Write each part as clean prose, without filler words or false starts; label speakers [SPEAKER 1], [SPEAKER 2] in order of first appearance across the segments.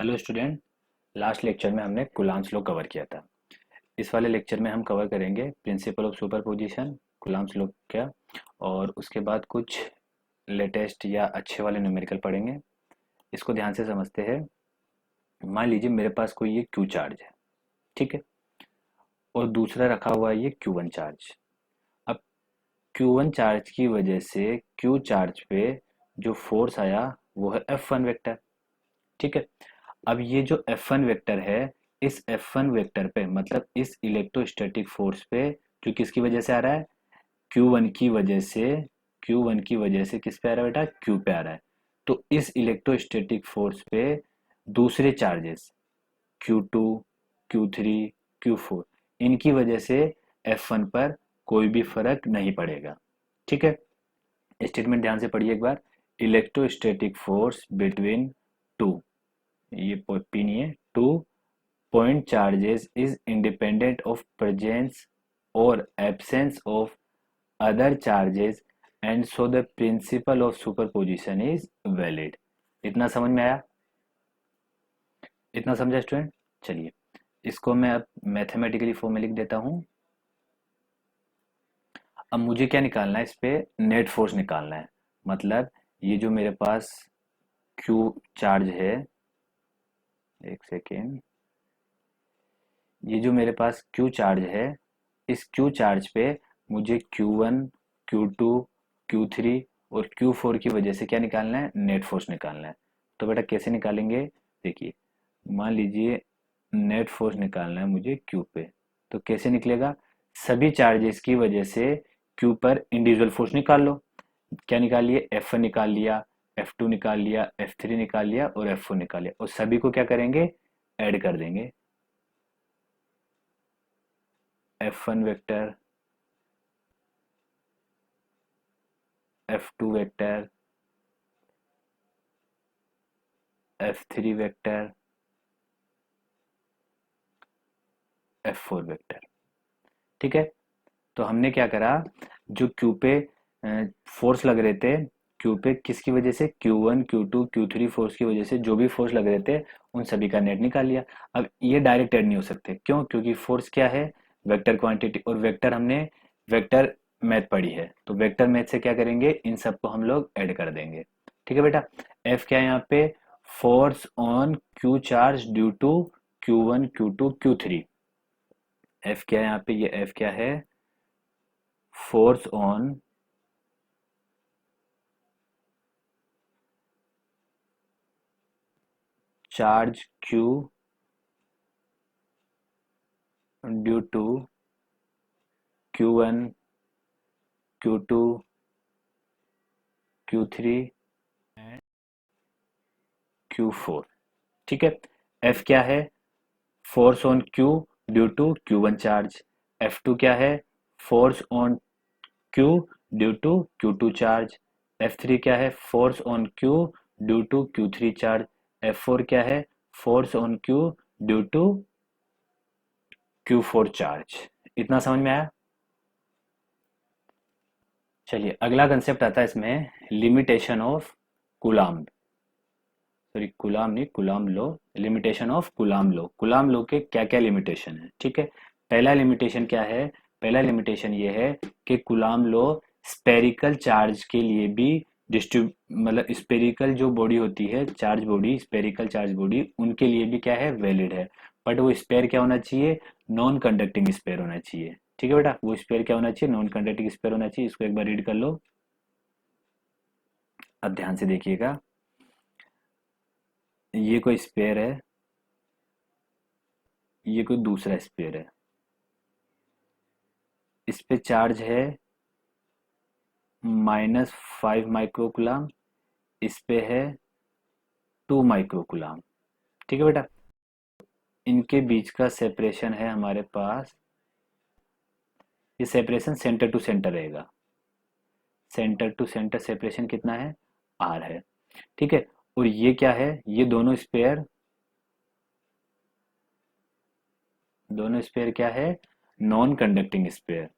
[SPEAKER 1] Hello student. Last lecture में हमने Coulomb's law cover किया था। इस वाले लेक्चर में हम कवर करेंगे principle of superposition, Coulomb's law क्या, और उसके बाद कुछ लेटेस्ट या अच्छे वाले न्यूमेरिकल पढ़ेंगे। इसको ध्यान से समझते हैं। मान लीजिए मेरे पास कोई ये क्यू चार्ज है, ठीक है, और दूसरा रखा हुआ है ये क्यू वन चार्ज। अब क्यू वन चार्ज की वजह से क्यू चार्ज पे जो फोर्स आया वो है एफ वन वेक्टर, ठीक है। अब ये जो F1 वेक्टर है, इस F1 वेक्टर पे मतलब इस इलेक्ट्रोस्टैटिक फोर्स पे जो किसकी वजह से आ रहा है, Q1 की वजह से, Q1 की वजह से किस पे आ रहा है बेटा, Q पे आ रहा है। तो इस इलेक्ट्रोस्टैटिक फोर्स पे दूसरे चार्जेस Q2, Q3, Q4, इनकी वजह से F1 पर कोई भी फर्क नहीं पड़ेगा, ठीक है। स्टेटमेंट ध्यान से पढ़िए एक बार। इलेक्ट्रोस्टैटिक फोर्स बिटवीन टू, ये पी नहीं है, to point charges is independent of presence or absence of other charges and so the principle of superposition is valid। इतना समझ में आया? इतना समझा स्टूडेंट? चलिए इसको मैं अब मैथमेटिकली फॉर्म में लिख देता हूं। अब मुझे क्या निकालना है, इस पे नेट फोर्स निकालना है। मतलब ये जो मेरे पास क्यू चार्ज है, एक सेकेंड, ये जो मेरे पास क्यू चार्ज है, इस क्यू चार्ज पे मुझे Q1, Q2, Q3 और Q4 की वजह से क्या निकालना है, नेट फोर्स निकालना है। तो बेटा कैसे निकालेंगे, देखिए मान लीजिए नेट फोर्स निकालना है मुझे Q पे, तो कैसे निकलेगा, सभी चार्जेस की वजह से Q पर इंडिविजुअल फोर्स निकाल लो। क्या निकाल लिए, F1 निकाल लिया, F2 निकाल लिया, F3 निकाल लिया और F4 निकाल लिया, और सभी को क्या करेंगे, ऐड कर देंगे। F1 vector, F2 vector, F3 vector, F4 vector, ठीक है। तो हमने क्या करा, जो क्यू पे फोर्स लग रहे थे, क्यू पे किसकी वजह से, Q1, Q2, Q3 फोर्स की वजह से जो भी फोर्स लग रहे थे उन सभी का नेट निकाल लिया। अब ये डायरेक्ट ऐड नहीं हो सकते, क्यों, क्योंकि फोर्स क्या है, वेक्टर क्वांटिटी, और वेक्टर हमने वेक्टर मैथ पढ़ी है, तो वेक्टर मैथ से क्या करेंगे, इन सबको हम लोग ऐड कर देंगे, ठीक है बेटा। एफ क्या है यहाँ पे, force on Q charge due to Q1, Q2, Q3। F क्या है यहाँ पे, ये एफ क्या है, force on charge Q due to Q1, Q2, Q3 and Q4, ठीक है। F क्या है, force on Q due to Q1 charge. F2 क्या है, force on Q due to Q2 charge. F3 क्या है, force on Q due to Q3 charge. F4 क्या है, force on Q due to Q4 charge. इतना समझ में आया? चलिए अगला कंसेप्ट आता है इसमें, limitation of Coulomb, sorry Coulomb नहीं, Coulomb law, limitation of Coulomb law. Coulomb law के क्या क्या लिमिटेशन है, ठीक है। पहला लिमिटेशन क्या है, पहला लिमिटेशन ये है कि कूलाम्ब लो स्पेरिकल चार्ज के लिए भी डिस्ट्रीब्यूट, मतलब स्पेरिकल जो बॉडी होती है, charge body, spherical charge body, उनके लिए भी क्या है, वैलिड है। बट वो स्पेयर क्या होना चाहिए, नॉन कंडक्टिंग स्पेयर होना चाहिए, ठीक है बेटा। वो स्पेयर क्या होना चाहिए, नॉन कंडक्टिंग स्पेयर होना चाहिए। इसको एक बार रीड कर लो, अब ध्यान से देखिएगा। ये कोई स्पेयर है, ये कोई दूसरा स्पेयर है, इस पे चार्ज है -5 माइक्रोकुलाम, इस पे है 2 माइक्रोकुलाम, ठीक है बेटा। इनके बीच का सेपरेशन है हमारे पास, ये सेपरेशन सेंटर टू सेंटर रहेगा। सेंटर टू सेंटर सेपरेशन कितना है, R है, ठीक है। और ये क्या है, ये दोनों स्पेयर, दोनों स्पेयर क्या है, नॉन कंडक्टिंग स्पेयर,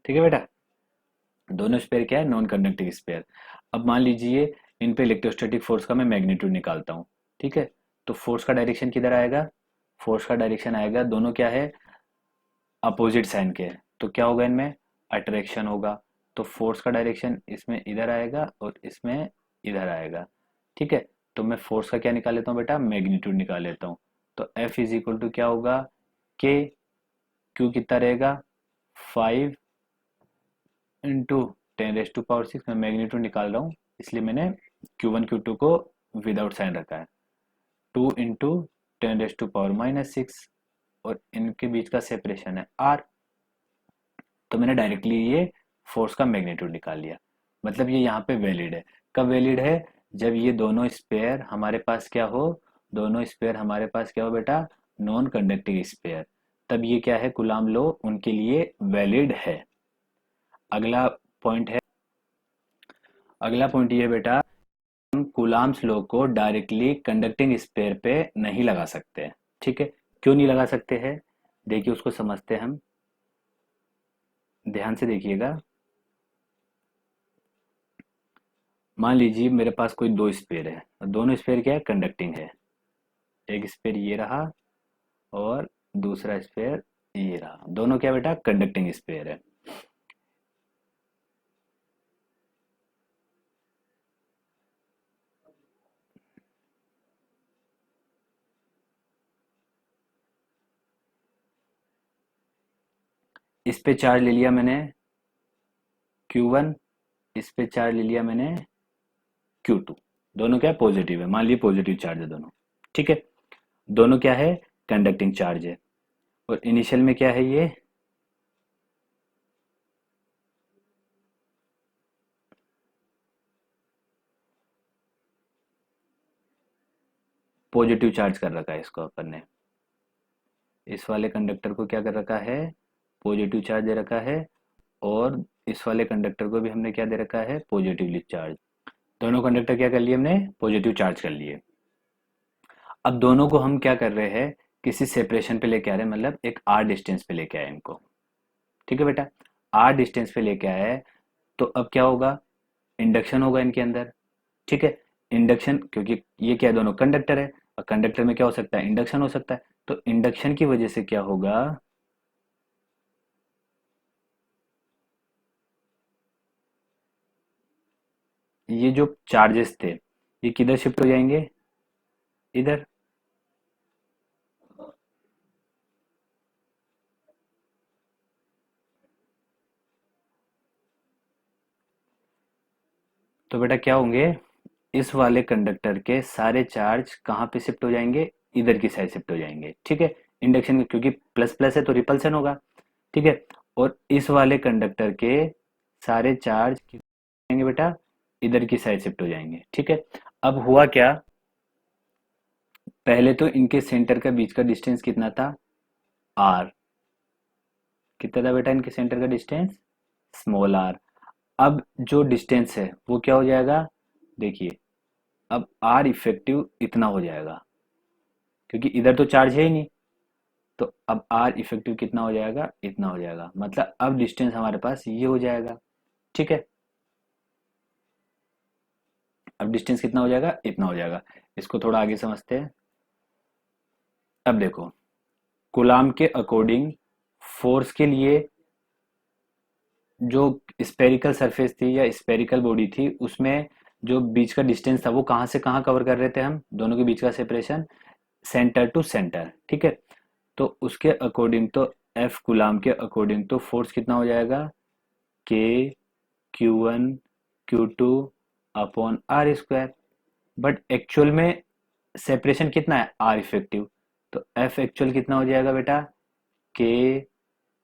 [SPEAKER 1] ठीक है बेटा। दोनों स्पेयर क्या है, नॉन कंडक्टिंग स्पेयर। अब मान लीजिए इन पे इलेक्ट्रोस्टैटिक फोर्स का मैं मैग्नीट्यूड निकालता हूँ। ठीक है, तो फोर्स का डायरेक्शन किधर आएगा, फोर्स का डायरेक्शन आएगा, दोनों क्या है, अपोजिट साइन के हैं, तो क्या होगा इनमें, अट्रैक्शन होगा। तो फोर्स का डायरेक्शन इसमें इधर आएगा और इसमें इधर आएगा। ठीक है, तो मैं फोर्स का क्या निकाल लेता हूँ बेटा, मैग्नीट्यूड निकाल लेता हूँ। तो F इज इक्वल टू क्या होगा, के, क्यू कितना रहेगा, 5 इंटू 10⁻⁶। मैं मैग्नीट्यूड निकाल रहा हूँ इसलिए मैंने Q1 Q2 को विदाउट साइन रखा है। 2 इंटू 10⁻⁻⁶, और इनके बीच का सेपरेशन है R। तो मैंने डायरेक्टली ये फोर्स का मैग्नीट्यूड निकाल लिया। मतलब ये यहाँ पे वैलिड है। कब वैलिड है, जब ये दोनों स्पेयर हमारे पास क्या हो, दोनों स्पेयर हमारे पास क्या हो बेटा, नॉन कंडक्टिंग स्पेयर, तब ये क्या है, कूलाम लॉ उनके लिए वैलिड है। अगला पॉइंट है, अगला पॉइंट ये बेटा, हम कूलाम्स लॉ को डायरेक्टली कंडक्टिंग स्पेयर पे नहीं लगा सकते। ठीक है, क्यों नहीं लगा सकते हैं, देखिए उसको समझते हैं हम, ध्यान से देखिएगा। मान लीजिए मेरे पास कोई दो स्पेयर है, दोनों स्पेयर क्या है, कंडक्टिंग है। एक स्पेयर ये रहा और दूसरा स्पेयर ये रहा, दोनों क्या बेटा, कंडक्टिंग स्पेयर है। इस पे चार्ज ले लिया मैंने Q1, इस पे चार्ज ले लिया मैंने Q2। दोनों क्या है, पॉजिटिव है, मान लीजिए पॉजिटिव चार्ज है दोनों। ठीक है, दोनों क्या है, कंडक्टिंग चार्ज है। और इनिशियल में क्या है, ये पॉजिटिव चार्ज कर रखा है इसको अपन ने। इस वाले कंडक्टर को क्या कर रखा है, पॉजिटिव चार्ज दे रखा है, और इस वाले कंडक्टर को भी हमने क्या दे रखा है, पॉजिटिवली चार्ज। दोनों कंडक्टर क्या कर लिए हमने, पॉजिटिव चार्ज कर लिए। अब दोनों को हम क्या कर रहे हैं, किसी सेपरेशन पे लेके आ रहे हैं, मतलब एक आर डिस्टेंस पे लेके आए इनको। ठीक है बेटा, आर डिस्टेंस पे लेके आया है, तो अब क्या होगा, इंडक्शन होगा इनके अंदर। ठीक है, इंडक्शन, क्योंकि ये क्या है, दोनों कंडक्टर है, और कंडक्टर में क्या हो सकता है, इंडक्शन हो सकता है। तो इंडक्शन की वजह से क्या होगा, ये जो चार्जेस थे ये किधर शिफ्ट हो जाएंगे, इधर। तो बेटा क्या होंगे, इस वाले कंडक्टर के सारे चार्ज कहाँ पे शिफ्ट हो जाएंगे, इधर की साइड शिफ्ट हो जाएंगे। ठीक है, इंडक्शन, क्योंकि प्लस प्लस है तो रिपल्सन होगा। ठीक है, और इस वाले कंडक्टर के सारे चार्ज जाएंगे बेटा, इधर की साइड शिफ्ट हो जाएंगे। ठीक है, अब हुआ क्या, पहले तो इनके सेंटर का बीच का डिस्टेंस कितना था, आर। कितना था बेटा इनके सेंटर का डिस्टेंस, स्मॉल आर। अब जो डिस्टेंस है वो क्या हो जाएगा, देखिए, अब आर इफेक्टिव इतना हो जाएगा, क्योंकि इधर तो चार्ज है ही नहीं। तो अब आर इफेक्टिव कितना हो जाएगा, इतना हो जाएगा, मतलब अब डिस्टेंस हमारे पास ये हो जाएगा। ठीक है, अब डिस्टेंस कितना हो जाएगा, इतना हो जाएगा। इसको थोड़ा आगे समझते हैं। अब देखो, कूलाम के अकॉर्डिंग फोर्स के लिए जो स्पेरिकल सरफेस थी या स्पेरिकल बॉडी थी, उसमें जो बीच का डिस्टेंस था वो कहाँ से कहाँ कवर कर रहे थे हम, दोनों के बीच का सेपरेशन सेंटर टू सेंटर। ठीक है, तो उसके अकॉर्डिंग तो एफ कूलाम के अकॉर्डिंग तो फोर्स कितना हो जाएगा, k Q1 Q2 upon r square. But actual में सेपरेशन कितना है, आर इफेक्टिव, तो एफ एक्चुअल कितना हो जाएगा बेटा, के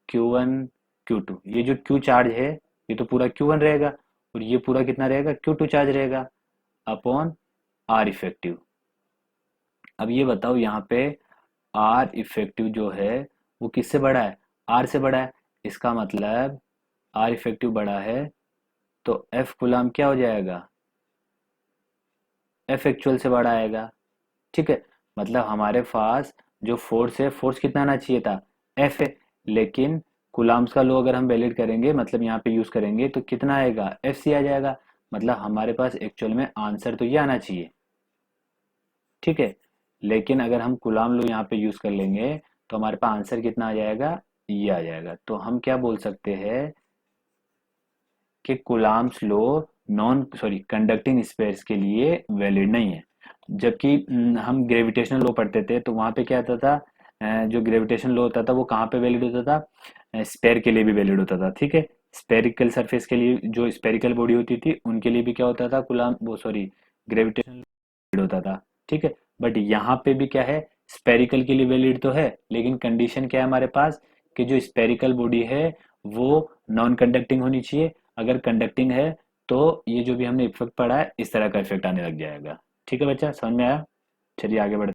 [SPEAKER 1] Q1 Q2। ये जो Q चार्ज है ये तो पूरा Q1 रहेगा, और ये पूरा कितना रहेगा, Q2 चार्ज रहेगा, अपॉन आर इफेक्टिव। अब ये बताओ यहाँ पे आर इफेक्टिव जो है वो किससे बड़ा है, आर से बड़ा है। इसका मतलब आर इफेक्टिव बड़ा है, तो एफ कूलाम क्या हो जाएगा, एफ एक्चुअल से बड़ा आएगा। ठीक है, मतलब हमारे पास जो फोर्स है, फोर्स कितना आना चाहिए था, एफ है, लेकिन कुलाम्स का लॉ अगर हम वैलिड करेंगे, मतलब यहाँ पे यूज करेंगे, तो कितना आएगा, एफ सी आ जाएगा। मतलब हमारे पास एक्चुअल में आंसर तो ये आना चाहिए, ठीक है। लेकिन अगर हम कुलाम लॉ यहाँ पे यूज कर लेंगे तो हमारे पास आंसर कितना आ जाएगा, ये आ जाएगा। तो हम क्या बोल सकते हैं कि Coulomb's law non sorry conducting spheres के लिए वैलिड नहीं है। जबकि हम ग्रेविटेशनल लॉ पढ़ते थे तो वहां पे क्या होता था, जो ग्रेविटेशन लॉ होता था वो कहाँ पे वैलिड होता था, स्पेयर के लिए भी वैलिड होता था, ठीक है। स्पेरिकल सरफेस के लिए, जो स्पेरिकल बॉडी होती थी उनके लिए भी क्या होता था, कुलाम वो सॉरी ग्रेविटेशन वैलिड होता था, ठीक है। बट यहाँ पे भी क्या है, स्पेरिकल के लिए वैलिड तो है, लेकिन कंडीशन क्या है हमारे पास, कि जो स्पेरिकल बॉडी है वो नॉन कंडक्टिंग होनी चाहिए। अगर कंडक्टिंग है तो ये जो भी हमने इफेक्ट पढ़ा है इस तरह का इफेक्ट आने लग जाएगा। ठीक है बच्चा, समझ में आया? चलिए आगे बढ़ते